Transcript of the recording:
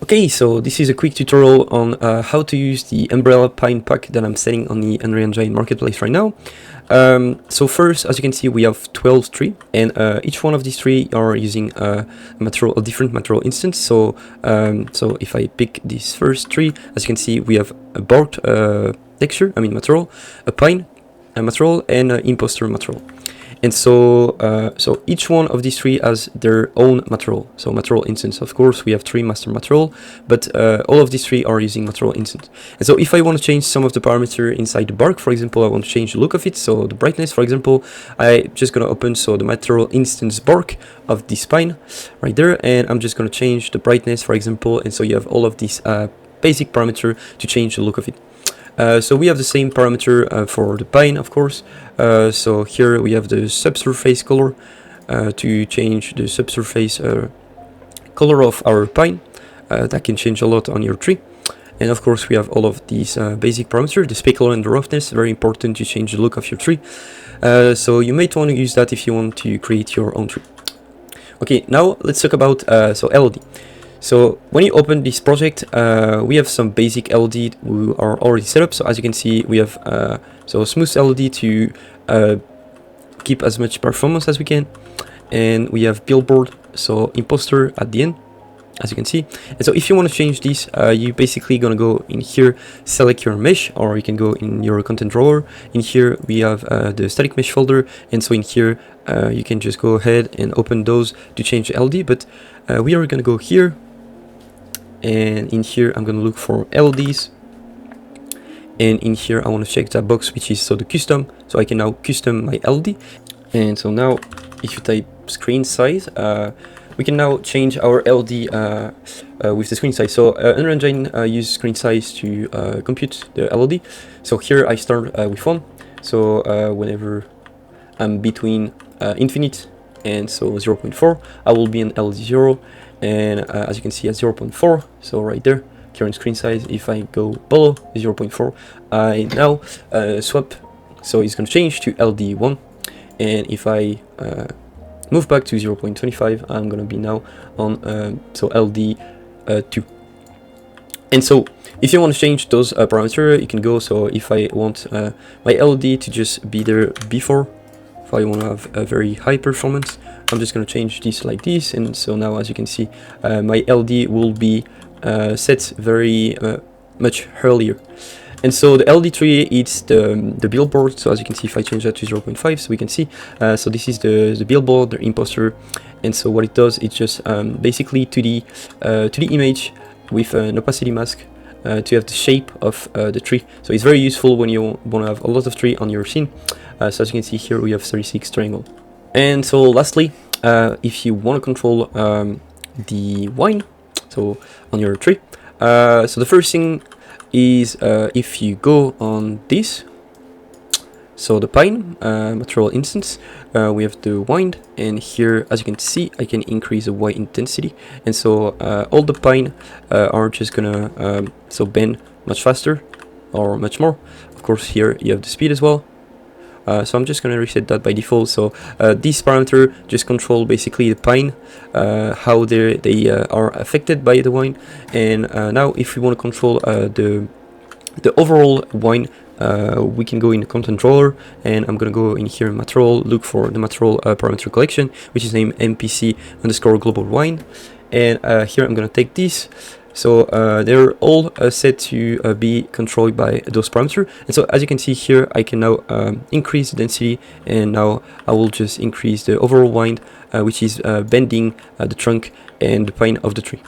Okay, so this is a quick tutorial on how to use the umbrella pine pack that I'm selling on the Unreal Engine marketplace right now. So first, as you can see, we have 12 trees, and each one of these trees are using a different material instance. So if I pick this first tree, as you can see, we have a bark texture, material, a pine material, and an imposter material. And so each one of these three has their own material. So material instance, of course, we have three master material, but all of these three are using material instance. And so if I want to change some of the parameter inside the bark, for example, I want to change the look of it. So the brightness, for example, I just gonna open the material instance bark of this pine right there, and I'm just gonna change the brightness, for example. And so you have all of these basic parameter to change the look of it. So we have the same parameter for the pine, of course. So here we have the subsurface color to change the subsurface color of our pine. That can change a lot on your tree. And of course we have all of these basic parameters, the specular and the roughness, very important to change the look of your tree. So you might want to use that if you want to create your own tree. Okay, now let's talk about LOD. So when you open this project, we have some basic LOD who are already set up. So as you can see, we have smooth LOD to keep as much performance as we can, and we have billboard, so imposter at the end, as you can see. And so if you want to change this, you basically gonna go in here, select your mesh, or you can go in your content drawer. In here we have the static mesh folder, and so in here you can just go ahead and open those to change the LOD. But we are gonna go here, and in here I'm gonna look for LODs, and in here I want to check that box which is the custom, so I can now custom my LOD. And so now if you type screen size, we can now change our LOD with the screen size. So Unreal Engine uses screen size to compute the LOD. So here I start with 1, so whenever I'm between infinite and 0.4, I will be in LOD 0, and as you can see at 0.4, so right there, current screen size. If I go below 0.4, I now swap, so it's going to change to LOD 1, and if I move back to 0.25, I'm going to be now on LOD 2. And so if you want to change those parameters, you can go. So if I want my LOD to just be there before, if I want to have a very high performance, I'm just going to change this like this. And so now, as you can see, my LOD will be set very much earlier. And so the LD3 is the billboard. So as you can see, if I change that to 0.5, so we can see, so this is the billboard, the imposter. And so what it does, it's just basically to the image with an opacity mask to have the shape of the tree. So it's very useful when you want to have a lot of tree on your scene. So as you can see here, we have 36 triangle. And so lastly, if you want to control the wine, so on your tree, so the first thing is if you go on this, so the pine material instance, we have the wind, and here as you can see I can increase the white intensity, and so all the pine are just gonna bend much faster or much more. Of course here you have the speed as well. So I'm just gonna reset that by default. So this parameter just control basically the pine, how they are affected by the wine. And now if we want to control the overall wine, we can go in the content drawer, and I'm gonna go in here in material, look for the material parameter collection, which is named MPC_global wine. And here I'm gonna take this, So they're all set to be controlled by those parameters. And so as you can see here, I can now increase the density, and now I will just increase the overall wind, which is bending the trunk and the pine of the tree.